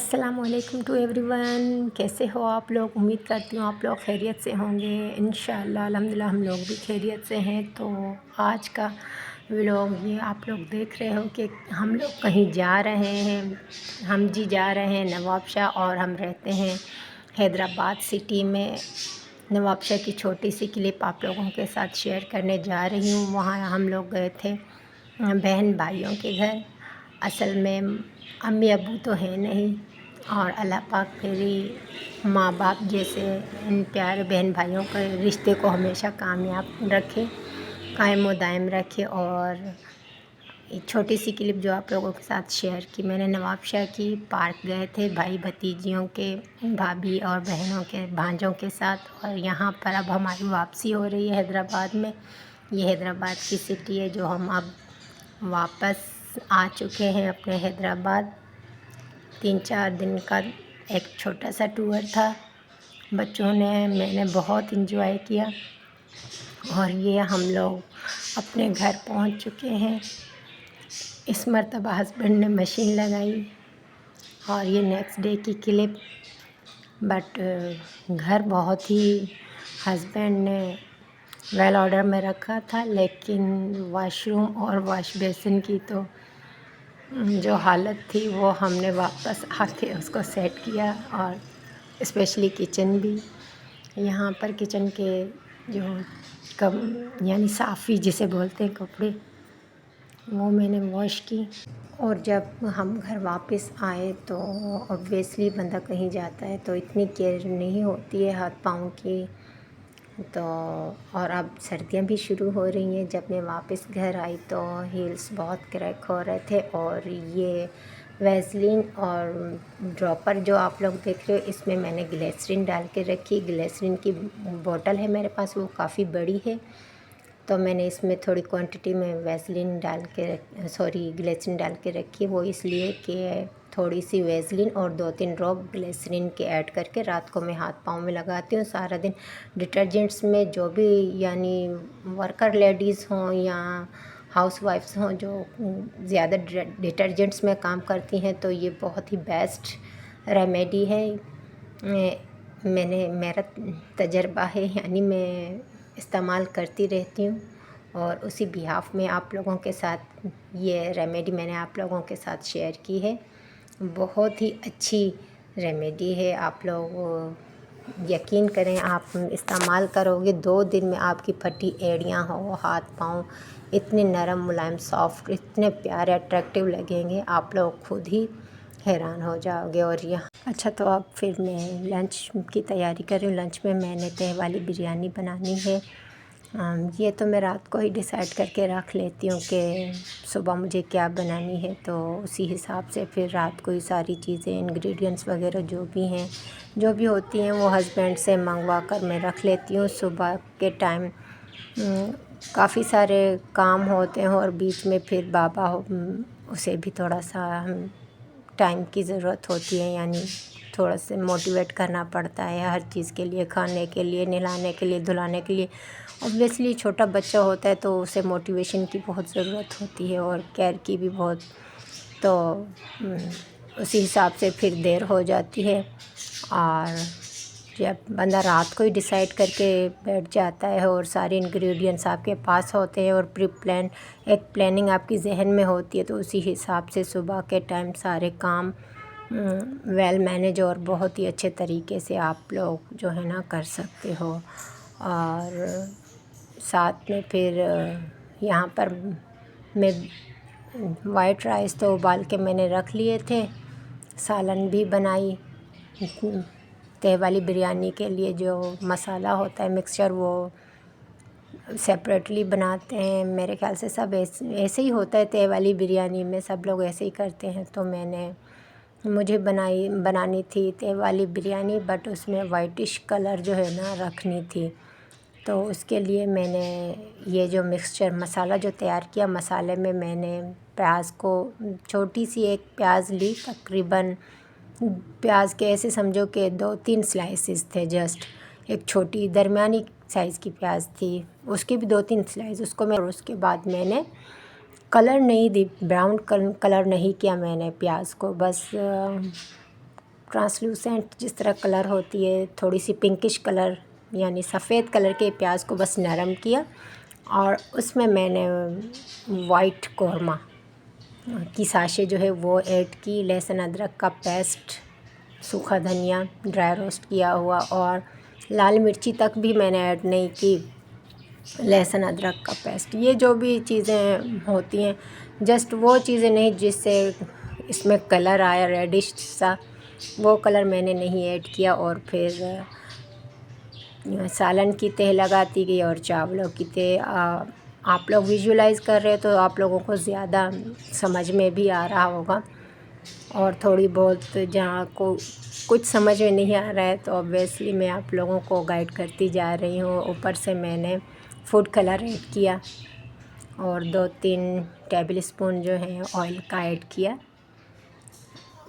अस्सलामुअलैकुम to everyone. कैसे हो आप लोग? उम्मीद करती हूँ आप लोग खैरियत से होंगे। इंशाअल्लाह अल्हम्दुलिल्लाह हम लोग भी खैरियत से हैं। तो आज का व्लॉग ये आप लोग देख रहे हो कि हम लोग कहीं जा रहे हैं। हम जी जा रहे हैं नवाबशाह और हम रहते हैं हैदराबाद सिटी में। नवाबशाह की छोटी सी क्लिप आप लोगों के साथ शेयर करने जा रही हूँ। वहाँ हम लोग गए थे बहन भाइयों के घर। असल में अम्मी अब्बू तो हैं नहीं और अल्लाह पाक मेरी माँ बाप जैसे इन प्यारे बहन भाइयों के रिश्ते को हमेशा कामयाब रखे, कायम व दायम रखे। और एक छोटी सी क्लिप जो आप लोगों के साथ शेयर की मैंने नवाबशाह की। पार्क गए थे भाई भतीजियों के, भाभी और बहनों के, भांजों के साथ। और यहाँ पर अब हमारी वापसी हो रही है हैदराबाद में। ये हैदराबाद की सिटी है जो हम अब वापस आ चुके हैं अपने हैदराबाद। 3-4 दिन का एक छोटा सा टूर था। बच्चों ने, मैंने बहुत इन्जॉय किया। और ये हम लोग अपने घर पहुंच चुके हैं। इस मर्तबा हस्बैंड ने मशीन लगाई और ये नेक्स्ट डे की क्लिप। बट घर बहुत ही हस्बैंड ने वेल ऑर्डर में रखा था, लेकिन वॉशरूम और वॉश बेसिन की तो जो हालत थी वो हमने वापस आके उसको सेट किया। और स्पेशली किचन भी, यहाँ पर किचन के जो कम यानी साफ़ी जिसे बोलते हैं कपड़े, वो मैंने वॉश की। और जब हम घर वापस आए तो ऑब्वियसली बंदा कहीं जाता है तो इतनी केयर नहीं होती है हाथ पाँव की। तो और अब सर्दियाँ भी शुरू हो रही हैं। जब मैं वापस घर आई तो हील्स बहुत क्रैक हो रहे थे। और ये वैसलीन और ड्रॉपर जो आप लोग देख रहे हो, इसमें मैंने ग्लिसरीन डाल के रखी। ग्लिसरीन की बोतल है मेरे पास, वो काफ़ी बड़ी है। तो मैंने इसमें थोड़ी क्वांटिटी में वैसलीन डाल के ग्लिसरीन डाल के रखी। वो इसलिए कि थोड़ी सी वैसलीन और 2-3 ड्रॉप ग्लिसरीन के ऐड करके रात को मैं हाथ पाँव में लगाती हूँ। सारा दिन डिटर्जेंट्स में जो भी यानी वर्कर लेडीज़ हों या हाउस वाइफ्स हों जो ज़्यादा डिटर्जेंट्स में काम करती हैं, तो ये बहुत ही बेस्ट रेमेडी है। मेरा तजर्बा है, यानी मैं इस्तेमाल करती रहती हूँ। और उसी बिहाफ़ में आप लोगों के साथ ये रेमेडी मैंने आप लोगों के साथ शेयर की है। बहुत ही अच्छी रेमेडी है। आप लोग यकीन करें, आप इस्तेमाल करोगे 2 दिन में आपकी फटी एड़ियाँ हो, हाथ पाँव इतने नरम, मुलायम, सॉफ्ट, इतने प्यारे, अट्रैक्टिव लगेंगे, आप लोग खुद ही हैरान हो जाओगे। और यहाँ अच्छा, तो अब फिर मैं लंच की तैयारी कर रही हूँ। लंच में मैंने तह वाली बिरयानी बनानी है। ये तो मैं रात को ही डिसाइड करके रख लेती हूँ कि सुबह मुझे क्या बनानी है, तो उसी हिसाब से फिर रात को ही सारी चीज़ें, इंग्रेडिएंट्स वगैरह जो भी हैं, जो भी होती हैं, वो हस्बैंड से मंगवा कर मैं रख लेती हूँ। सुबह के टाइम काफ़ी सारे काम होते हैं और बीच में फिर बाबा उसे भी थोड़ा सा टाइम की ज़रूरत होती है, यानी थोड़ा से मोटिवेट करना पड़ता है हर चीज़ के लिए, खाने के लिए, नहलाने के लिए, धुलाने के लिए। ऑब्वियसली छोटा बच्चा होता है तो उसे मोटिवेशन की बहुत ज़रूरत होती है और केयर की भी बहुत। तो उसी हिसाब से फिर देर हो जाती है। और जब बंदा रात को ही डिसाइड करके बैठ जाता है और सारे इंग्रेडिएंट्स आपके पास होते हैं और एक प्लानिंग आपकी जहन में होती है, तो उसी हिसाब से सुबह के टाइम सारे काम वेल मैनेज और बहुत ही अच्छे तरीके से आप लोग जो है ना कर सकते हो। और साथ में फिर यहाँ पर मैं वाइट राइस तो उबाल के मैंने रख लिए थे, सालन भी बनाई। तह वाली बिरयानी के लिए जो मसाला होता है मिक्सचर, वो सेपरेटली बनाते हैं। मेरे ख्याल से सब ऐसे ही होता है, तह वाली बिरयानी में सब लोग ऐसे ही करते हैं। तो मुझे बनानी थी तह वाली बिरयानी, बट उसमें वाइटिश कलर जो है ना रखनी थी। तो उसके लिए मैंने ये जो मिक्सचर मसाला जो तैयार किया, मसाले में मैंने प्याज को, छोटी सी एक प्याज ली, तकरीबन प्याज के ऐसे समझो कि 2-3 स्लाइसेस थे, जस्ट एक छोटी दरमियानी साइज़ की प्याज थी, उसके भी 2-3 स्लाइस उसको मैं। और उसके बाद मैंने कलर नहीं दी, ब्राउन कलर नहीं किया मैंने प्याज को, बस ट्रांसलूसेंट जिस तरह कलर होती है, थोड़ी सी पिंकिश कलर यानी सफ़ेद कलर के प्याज को बस नरम किया और उसमें मैंने वाइट कौरमा की साशे जो है वो ऐड की, लहसुन अदरक का पेस्ट, सूखा धनिया ड्राई रोस्ट किया हुआ, और लाल मिर्ची तक भी मैंने ऐड नहीं की, लहसुन अदरक का पेस्ट। ये जो भी चीज़ें होती हैं जस्ट वो चीज़ें नहीं जिससे इसमें कलर आया रेडिश सा, वो कलर मैंने नहीं ऐड किया। और फिर सालन की तह लगाती गई और चावलों की तह। आप लोग विजुलाइज़ कर रहे हो तो आप लोगों को ज़्यादा समझ में भी आ रहा होगा, और थोड़ी बहुत जहाँ को कुछ समझ में नहीं आ रहा है तो ऑब्वियसली मैं आप लोगों को गाइड करती जा रही हूँ। ऊपर से मैंने फूड कलर ऐड किया और 2-3 टेबल स्पून जो है ऑयल का ऐड किया।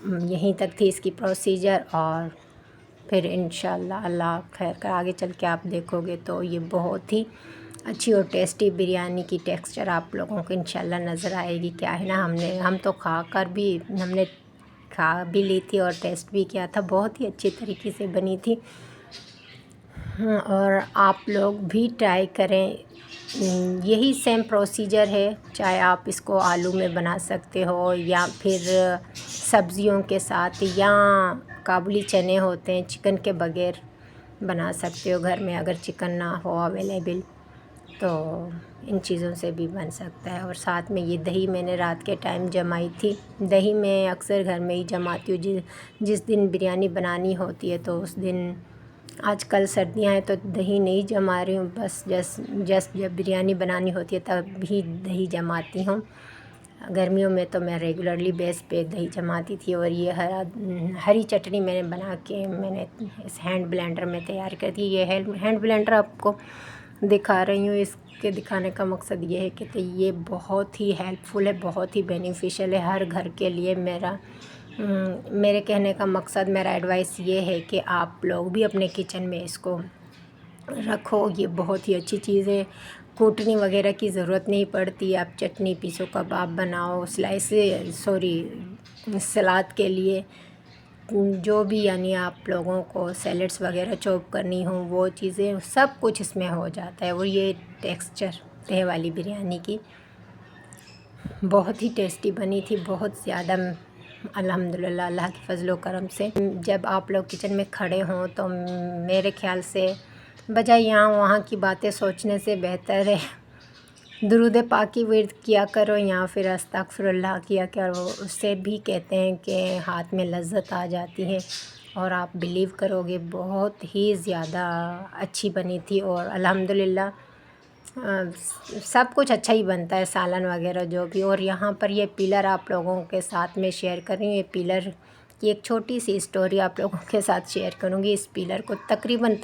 यहीं तक थी इसकी प्रोसीजर, और फिर इंशाल्लाह अल्लाह खैर कर आगे चल के आप देखोगे तो ये बहुत ही अच्छी और टेस्टी बिरयानी की टेक्सचर आप लोगों को इंशाल्लाह नज़र आएगी। क्या है ना, हम तो हमने खा भी ली थी और टेस्ट भी किया था, बहुत ही अच्छी तरीके से बनी थी। और आप लोग भी ट्राई करें, यही सेम प्रोसीजर है, चाहे आप इसको आलू में बना सकते हो या फिर सब्जियों के साथ, या काबुली चने होते हैं चिकन के बगैर बना सकते हो घर में, अगर चिकन ना हो अवेलेबल तो इन चीज़ों से भी बन सकता है। और साथ में ये दही मैंने रात के टाइम जमाई थी। दही मैं अक्सर घर में ही जमाती हूँ, जिस दिन बिरयानी बनानी होती है तो उस दिन। आजकल सर्दियाँ हैं तो दही नहीं जमा रही हूँ, बस जस्ट जब बिरयानी बनानी होती है तब भी दही जमाती हूँ। गर्मियों में तो मैं रेगुलरली बेस पे दही जमाती थी। और ये हरी चटनी मैंने इस हैंड ब्लेंडर में तैयार कर दी। ये हैंड ब्लेंडर आपको दिखा रही हूँ, इसके दिखाने का मकसद ये है कि तो ये बहुत ही हेल्पफुल है, बहुत ही बेनिफिशियल है हर घर के लिए। मेरे कहने का मकसद, मेरा एडवाइस ये है कि आप लोग भी अपने किचन में इसको रखो। ये बहुत ही अच्छी चीज़ है, कूटनी वगैरह की ज़रूरत नहीं पड़ती। आप चटनी पीसो, कबाब बनाओ, सलाद के लिए जो भी यानी आप लोगों को सैलड्स वगैरह चॉप करनी हो वो चीज़ें सब कुछ इसमें हो जाता है। और ये टेक्सचर तह वाली बिरयानी की बहुत ही टेस्टी बनी थी, बहुत ज़्यादा अल्हम्दुलिल्लाह अल्लाह के फ़ज़ल करम से। जब आप लोग किचन में खड़े हों तो मेरे ख़्याल से बजाय यहाँ वहाँ की बातें सोचने से बेहतर है दुरूद पाक की विर्द किया करो, या फिर अस्तगफिरुल्लाह किया करो। उससे भी कहते हैं कि हाथ में लज्जत आ जाती है। और आप बिलीव करोगे बहुत ही ज़्यादा अच्छी बनी थी। और अल्हम्दुलिल्लाह सब कुछ अच्छा ही बनता है, सालन वगैरह जो भी। और यहाँ पर ये पिलर आप लोगों के साथ में शेयर कर रही हूँ। ये पिलर की एक छोटी सी स्टोरी आप लोगों के साथ शेयर करूँगी। इस पिलर को तकरीबन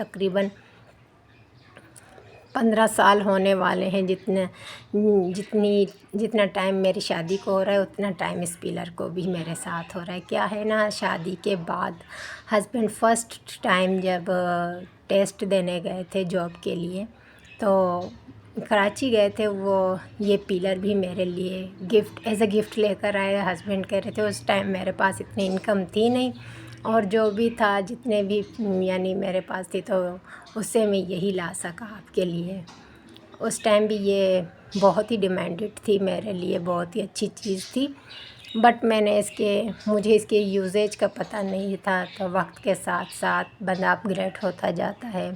15 साल होने वाले हैं। जितना टाइम मेरी शादी को हो रहा है उतना टाइम इस पिलर को भी मेरे साथ हो रहा है। क्या है ना, शादी के बाद हस्बैंड फर्स्ट टाइम जब टेस्ट देने गए थे जॉब के लिए तो कराची गए थे, वो ये पिलर भी मेरे लिए एज अ गिफ्ट लेकर आए। हस्बैंड कह रहे थे, उस टाइम मेरे पास इतनी इनकम थी नहीं, और जो भी था जितने भी यानी मेरे पास थी तो उससे मैं यही ला सका आपके लिए। उस टाइम भी ये बहुत ही डिमांडेड थी मेरे लिए, बहुत ही अच्छी चीज़ थी। बट मुझे इसके यूजेज का पता नहीं था, तो वक्त के साथ साथ बंदा अपग्रेड होता जाता है।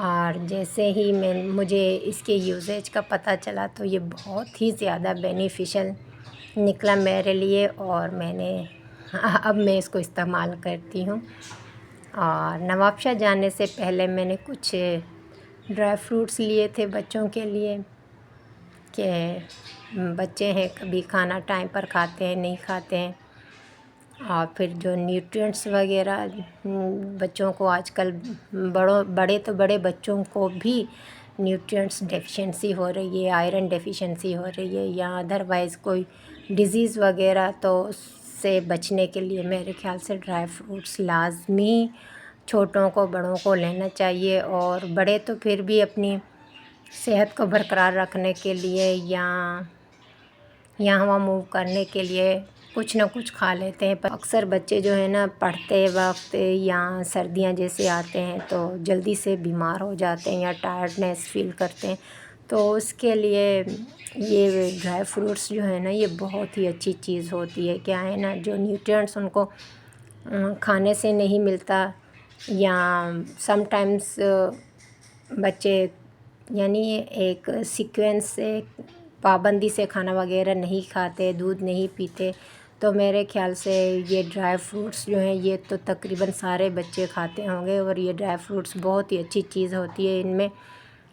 और जैसे ही मुझे इसके यूजेज का पता चला तो ये बहुत ही ज़्यादा बेनिफिशियल निकला मेरे लिए, और अब मैं इसको इस्तेमाल करती हूँ। और नवाबशाह जाने से पहले मैंने कुछ ड्राई फ्रूट्स लिए थे बच्चों के लिए, कि बच्चे हैं कभी खाना टाइम पर खाते हैं नहीं खाते हैं। और फिर जो न्यूट्रिएंट्स वगैरह बच्चों को आजकल बड़े तो बड़े बच्चों को भी न्यूट्रिएंट्स डेफिशिएंसी हो रही है, आयरन डेफिशिएंसी हो रही है, या अदरवाइज़ कोई डिज़ीज़ वगैरह, तो उससे बचने के लिए मेरे ख़्याल से ड्राई फ्रूट्स लाजमी छोटों को बड़ों को लेना चाहिए। और बड़े तो फिर भी अपनी सेहत को बरकरार रखने के लिए या यहाँ वहाँ मूव करने के लिए कुछ ना कुछ खा लेते हैं। पर अक्सर बच्चे जो है ना पढ़ते वक्त या सर्दियाँ जैसे आते हैं तो जल्दी से बीमार हो जाते हैं या टायर्डनेस फील करते हैं। तो उसके लिए ये ड्राई फ्रूट्स जो है ना ये बहुत ही अच्छी चीज़ होती है। क्या है ना, जो न्यूट्रिएंट्स उनको खाने से नहीं मिलता, या समटाइम्स बच्चे यानी एक सीक्वेंस से पाबंदी से खाना वगैरह नहीं खाते, दूध नहीं पीते, तो मेरे ख़्याल से ये ड्राई फ्रूट्स जो हैं ये तो तकरीबन सारे बच्चे खाते होंगे। और ये ड्राई फ्रूट्स बहुत ही अच्छी चीज़ होती है। इनमें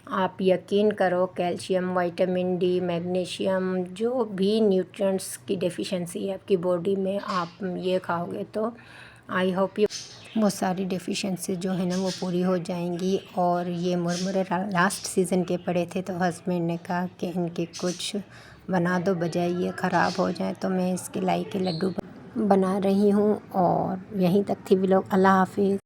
आप यकीन करो कैल्शियम, विटामिन डी, मैग्नीशियम, जो भी न्यूट्रिएंट्स की डेफिशिएंसी है आपकी बॉडी में, आप ये खाओगे तो आई होप वो सारी डेफिशिएंसी जो है ना वो पूरी हो जाएंगी। और ये मुरमुरे लास्ट सीज़न के पड़े थे तो हस्बैंड ने कहा कि इनके कुछ बना दो, बजाय ये ख़राब हो जाए, तो मैं इसके लाई के लड्डू बना रही हूँ। और यहीं तक थी व्लॉग। अल्लाह हाफिज़।